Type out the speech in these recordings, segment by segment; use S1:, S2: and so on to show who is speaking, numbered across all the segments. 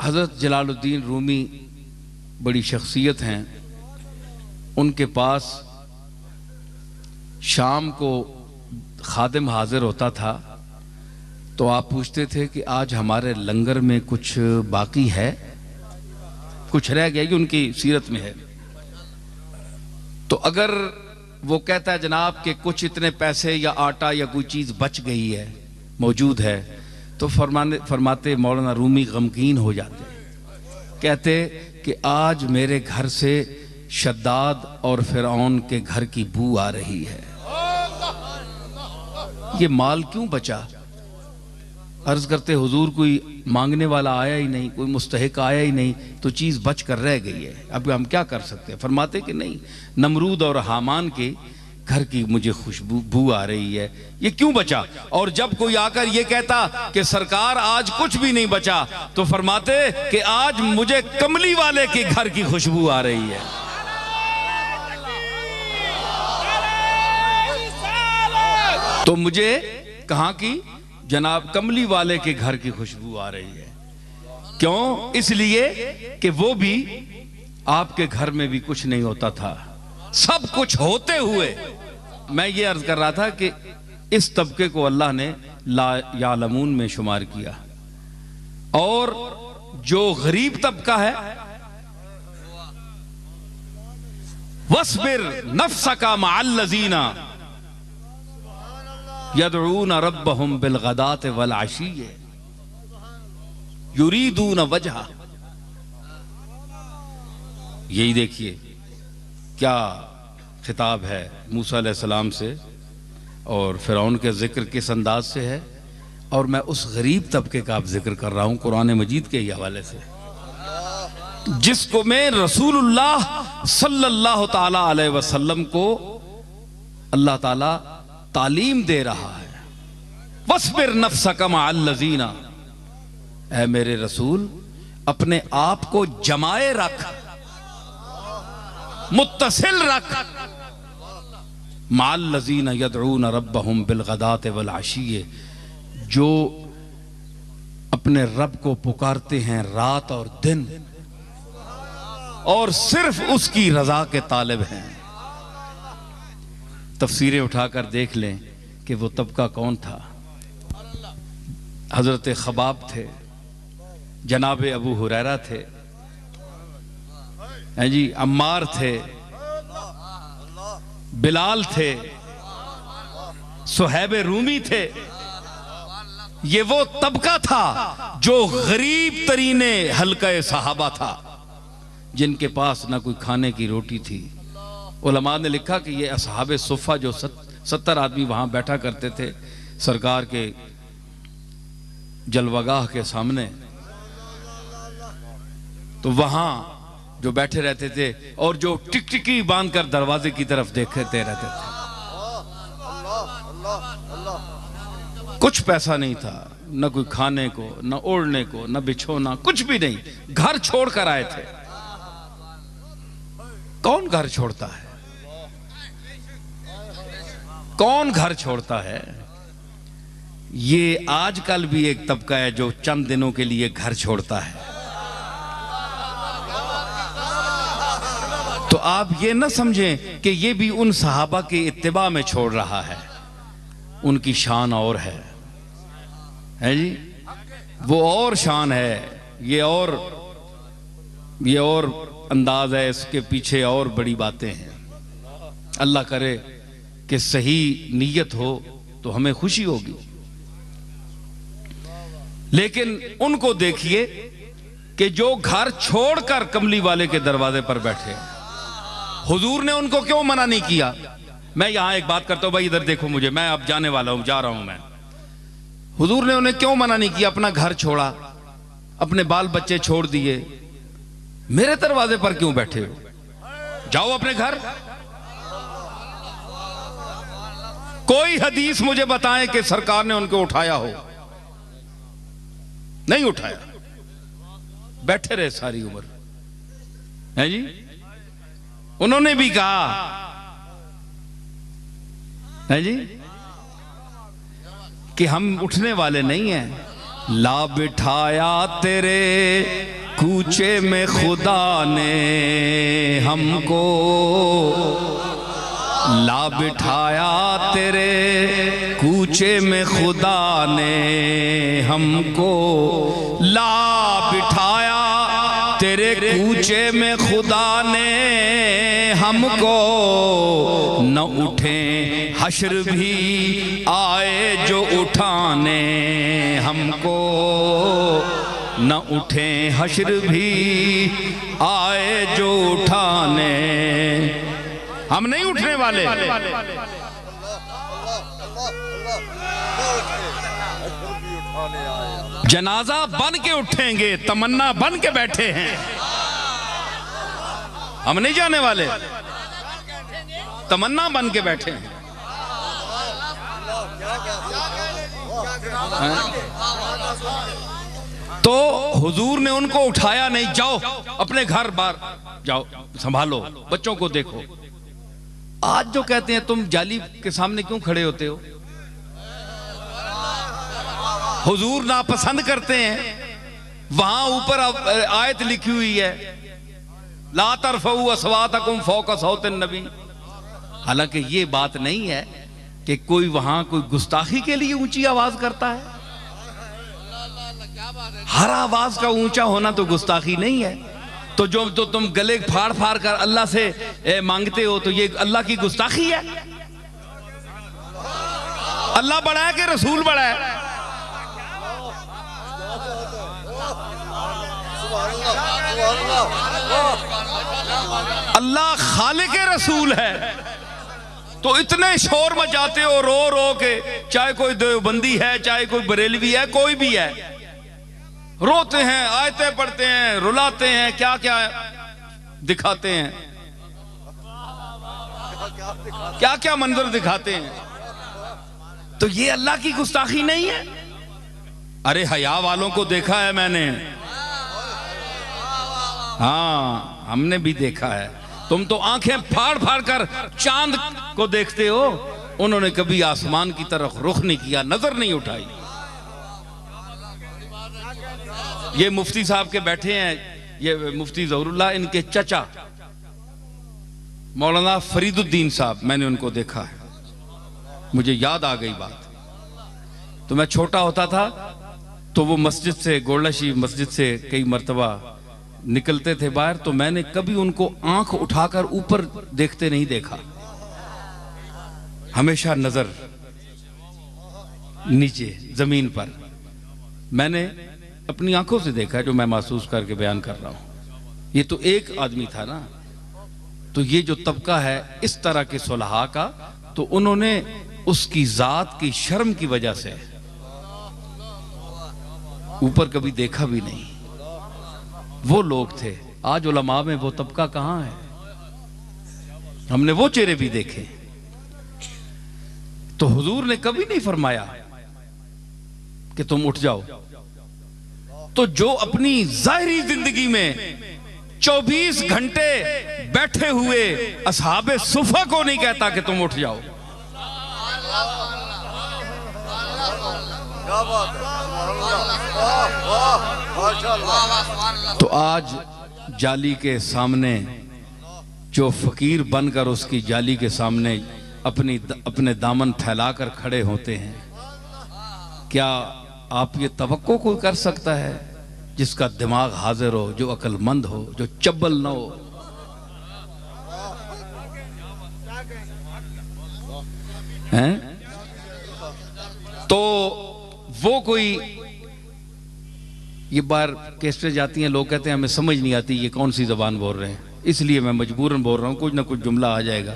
S1: हज़रत जलालुद्दीन रूमी बड़ी शख्सियत हैं। उनके पास शाम को खादिम हाजिर होता था तो आप पूछते थे कि आज हमारे लंगर में कुछ बाकी है, कुछ रह गया, ये उनकी सीरत में है। तो अगर वो कहता है जनाब कि कुछ इतने पैसे या आटा या कोई चीज़ बच गई है, मौजूद है, तो फरमाते मौलाना रूमी गमगीन हो जाते, कहते कि आज मेरे घर से शद्दाद और फिरौन के घर की बू आ रही है, ये माल क्यों बचा? अर्ज करते हुजूर कोई मांगने वाला आया ही नहीं, कोई मुस्तहिक आया ही नहीं, तो चीज़ बच कर रह गई है, अब हम क्या कर सकते हैं? फरमाते कि नहीं, नमरूद और हामान के घर की मुझे खुशबू आ रही है, ये क्यों बचा? और जब कोई आकर ये कहता कि सरकार आज कुछ भी नहीं बचा, तो फरमाते कि आज मुझे कमली वाले के घर की खुशबू आ रही है। तो मुझे कहाँ की? जनाब कमली वाले के घर की खुशबू आ रही है। क्यों? इसलिए कि वो भी आपके घर में भी कुछ नहीं होता था, सब कुछ होते हुए। मैं ये अर्ज कर रहा था कि इस तबके को अल्लाह ने ला यालमून में शुमार किया, और जो गरीब तबका है, वस्बिर नफ्सका मअल्लज़ीना यदऊन रब्बहुम बिलगदात वल अशीय्य युरीदून वजहा। यही देखिए क्या खिताब है मूसा अलैहिस्सलाम से, और फिरौन के जिक्र किस अंदाज से है, और मैं उस गरीब तबके का आप जिक्र कर रहा हूं कुरान मजीद के ही हवाले से, जिसको मैं रसूलुल्लाह सल्लल्लाहु ताला अलैहि वसल्लम को अल्लाह ताला तालीम दे रहा है। वस्बिर नफ्सका मअल्लज़ीना, ऐ मेरे रसूल अपने आप को जमाए रख, मुत्तसिल रख, मअल्लज़ीना यदऊन रब्बहुम बिलगदात वल अशीय्य, जो अपने रब को पुकारते हैं रात और दिन, और सिर्फ उसकी रजा के तालिब हैं। तफसीरें उठाकर देख लें कि वो तबका कौन था। हजरत खबाब थे, जनाब अबू हुरैरा थे, हैं जी, अम्मार थे, बिलाल थे, सुहैब रूमी थे। ये वो तबका था जो गरीब तरीने हल्का सहाबा था, जिनके पास ना कोई खाने की रोटी थी। उलमा ने लिखा कि ये असहाबे सुफ़ा जो 70 आदमी वहां बैठा करते थे सरकार के जलवागाह के सामने, तो वहां जो बैठे रहते थे और जो टिकटिकी बांधकर दरवाजे की तरफ देखते रहते थे। कुछ पैसा नहीं था, न कोई खाने को, न ओढ़ने को, न बिछोना, कुछ भी नहीं, घर छोड़कर आए थे। कौन घर छोड़ता है? कौन घर छोड़ता है? ये आजकल भी एक तबका है जो चंद दिनों के लिए घर छोड़ता है। तो आप ये न समझें कि ये भी उन सहाबा के इत्तिबा में छोड़ रहा है, उनकी शान और है जी, वो और शान है, ये और अंदाज है, इसके पीछे और बड़ी बातें हैं। अल्लाह करे कि सही नीयत हो तो हमें खुशी होगी। लेकिन उनको देखिए कि जो घर छोड़कर कमली वाले के दरवाजे पर बैठे, हुजूर ने उनको क्यों मना नहीं किया? मैं यहां एक बात करता हूं, भाई इधर देखो मुझे, मैं अब जाने वाला हूं, जा रहा हूं मैं। हुजूर ने उन्हें क्यों मना नहीं किया? अपना घर छोड़ा, अपने बाल बच्चे छोड़ दिए, मेरे दरवाजे पर क्यों बैठे हो? जाओ अपने घर। कोई हदीस मुझे बताएं कि सरकार ने उनको उठाया हो? नहीं उठाया, बैठे रहे सारी उम्र, है जी। उन्होंने भी कहा, है जी, कि हम उठने वाले नहीं हैं, ला बिठाया तेरे कूचे में खुदा ने हमको, ला बिठाया तेरे कूचे में खुदा ने हमको, ला बिठाया तेरे कूचे में खुदा ने हमको, न उठे हश्र भी आए जो उठाने हमको, न उठे हश्र भी आए जो उठाने। हम नहीं उठने वाले, जनाजा बन के उठेंगे, तमन्ना बन के बैठे हैं। हम नहीं जाने वाले, तमन्ना बन के बैठे हैं। तो हुजूर ने उनको उठाया नहीं, जाओ अपने घर बार जाओ, संभालो, बच्चों को देखो। आज जो कहते हैं तुम जाली के सामने क्यों खड़े होते हो, हुजूर नापसंद करते हैं। वहां ऊपर आयत लिखी हुई है, ला तरफऊ अस्वातकुम फौका सौतिन नबी। हालांकि ये बात नहीं है कि कोई वहां कोई गुस्ताखी के लिए ऊंची आवाज करता है। हर आवाज का ऊंचा होना तो गुस्ताखी नहीं है। तो जो तो तुम गले फाड़ फाड़ कर अल्लाह से मांगते हो, तो ये अल्लाह की गुस्ताखी है। अल्लाह बड़ा है कि रसूल बड़ा है? अल्लाह खालिक रसूल है, तो इतने शोर मचाते हो रो रो के, चाहे कोई देवबंदी है, चाहे कोई बरेलवी है, कोई भी है, रोते हैं, आयतें पढ़ते हैं, रुलाते हैं, क्या क्या दिखाते हैं, क्या क्या मंजर दिखाते हैं। तो ये अल्लाह की गुस्ताखी नहीं है? अरे हया वालों को देखा है मैंने, हाँ हमने भी देखा है। तुम तो आंखें फाड़ फाड़ कर चांद को देखते हो, उन्होंने कभी आसमान की तरफ रुख नहीं किया, नजर नहीं उठाई। ये मुफ्ती साहब के बैठे हैं, ये मुफ्ती ज़हरुल्लाह, इनके चचा मौलाना फरीदुद्दीन साहब, मैंने उनको देखा है, मुझे याद आ गई बात। तो मैं छोटा होता था तो वो मस्जिद से, गोरलाशी मस्जिद से कई मर्तबा निकलते थे बाहर, तो मैंने कभी उनको आंख उठाकर ऊपर देखते नहीं देखा, हमेशा नजर नीचे जमीन पर। मैंने अपनी आंखों से देखा, जो मैं महसूस करके बयान कर रहा हूं। ये तो एक आदमी था ना, तो ये जो तबका है इस तरह के सुलहा का, तो उन्होंने उसकी जात की शर्म की वजह से ऊपर कभी देखा भी नहीं। वो लोग थे। आज उलमा में वो तबका कहां है? हमने वो चेहरे भी देखे। तो हुजूर ने कभी नहीं फरमाया कि तुम उठ जाओ। तो जो अपनी जाहिरी जिंदगी में 24 घंटे बैठे हुए असहाबे सुफा को नहीं कहता कि तुम उठ जाओ। तो आज जाली के सामने जो फकीर बनकर उसकी जाली के सामने अपने दामन फैलाकर खड़े होते हैं, क्या आप ये तवक्को कोई कर सकता है जिसका दिमाग हाजिर हो, जो अक्लमंद हो, जो चब्बल न हो? हैं? तो वो कोई, ये बार कैसेटें जाती हैं, लोग कहते हैं हमें समझ नहीं आती ये कौन सी जबान बोल रहे हैं, इसलिए मैं मजबूरन बोल रहा हूं, कुछ ना कुछ जुमला आ जाएगा।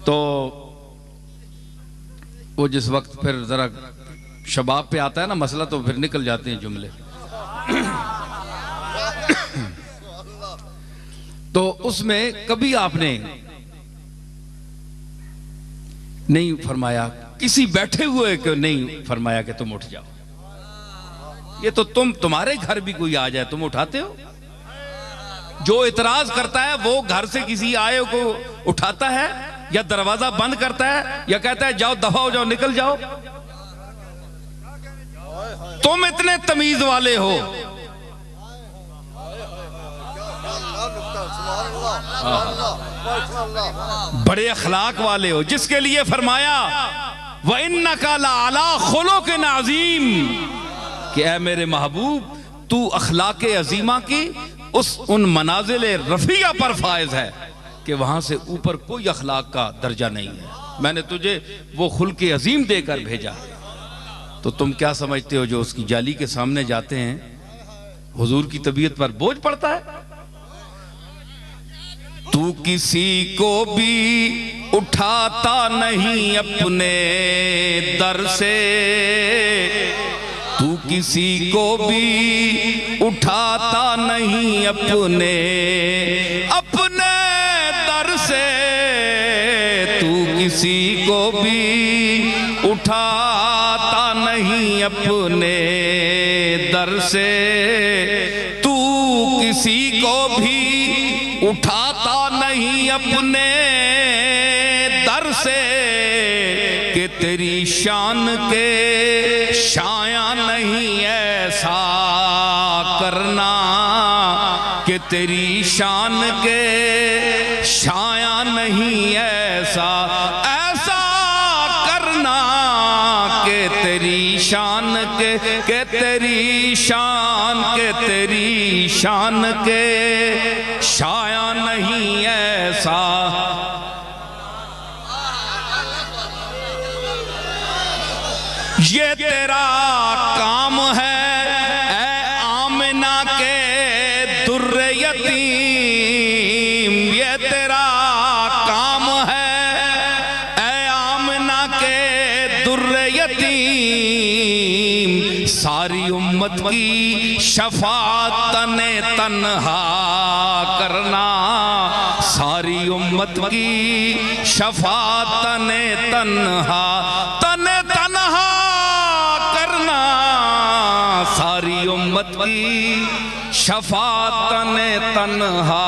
S1: तो वो जिस वक्त फिर जरा शबाब पे आता है ना मसला, तो फिर निकल जाते हैं जुमले। तो उसमें कभी आपने नहीं फरमाया, किसी बैठे हुए को नहीं फरमाया कि तुम उठ जाओ। ये तो तुम्हारे घर भी कोई आ जाए तुम उठाते हो? जो इतराज करता है वो घर से किसी आए को उठाता है या दरवाजा बंद करता है या कहता है जाओ दफा हो जाओ, निकल जाओ? तुम इतने तमीज वाले हो, बड़े अखलाक वाले हो, जिसके लिए फरमाया व इन्नका लअला खुलुक़िन अज़ीम कि ऐ मेरे महबूब तू अखलाक अजीमा की उन मनाजिल रफिया पर फायज है कि वहां से ऊपर कोई अखलाक का दर्जा नहीं है। मैंने तुझे वो खुल्क अजीम देकर भेजा। तो तुम क्या समझते हो जो उसकी जाली के सामने जाते हैं हुजूर की तबीयत पर बोझ पड़ता है? तू किसी को भी उठाता नहीं अपने दर से, तू किसी को भी उठाता नहीं अपने दर से, तू किसी को भी उठाता नहीं अपने दर से, तू किसी को भी उठाता नहीं अपने दर से कि तेरी शान के शाया नहीं ऐसा करना, कि तेरी शान के शाया नहीं ऐसा करना, कि तेरी शान के तेरी शान के तेरी शान के शाया नहीं ऐसा। ये तेरा काम है ऐ आमिना के दुर्रे यतीम, ये तेरा काम है ऐ आमिना के दुर्रे यतीम, सारी उम्मत की शफाअत ने तन्हा करना, सारी उम्मत की शफाअत ने तन्हा करना, सारी उम्मत की शफाअत ने तन्हा